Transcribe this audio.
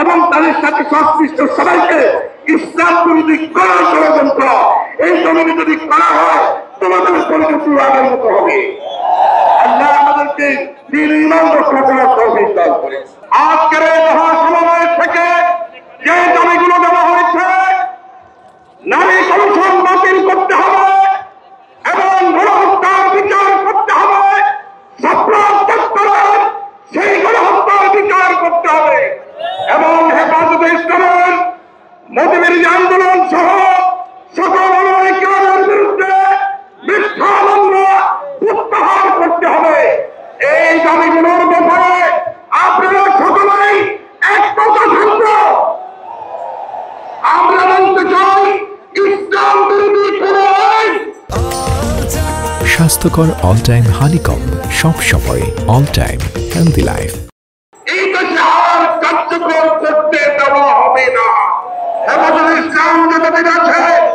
এবং তাদের সাথে সংশ্লিষ্ট সবাইকে ইসলাম বিরোধী করার ষড়যন্ত্র এই জমিনে যদি করা হয় তোমাদের পরিণতি আগের মতো হবে। আল্লাহ আমাদেরকে দিন ইমান রক্ষা করার তৌফিক দান করে। আজকের এই মহাসমাবেশ থেকে যে দাবিগুলো দেওয়া হয়েছে, নারী কমিশন বাতিল করতে হবে এবং গণহত্যার বিচার করতে হবে, সেই গণহত্যার বিচার করতে হবে এবং হেফাজতে ইসলামের মতবিরোধী আন্দোলন সহ সকল অনৈক্যের বিরুদ্ধে মিথ্যা মামলা প্রত্যাহার করতে হবে। এই দাবিগুলোর ব্যাপারে আপনারা সকলেই একমত থাকবো। আমরা বলতে চাই ইসলাম বিরোধী কোনো আইন। স্বাস্থ্যকর অল টাইম হানিকম, সব সময় অল টাইম হেলদি লাইফ।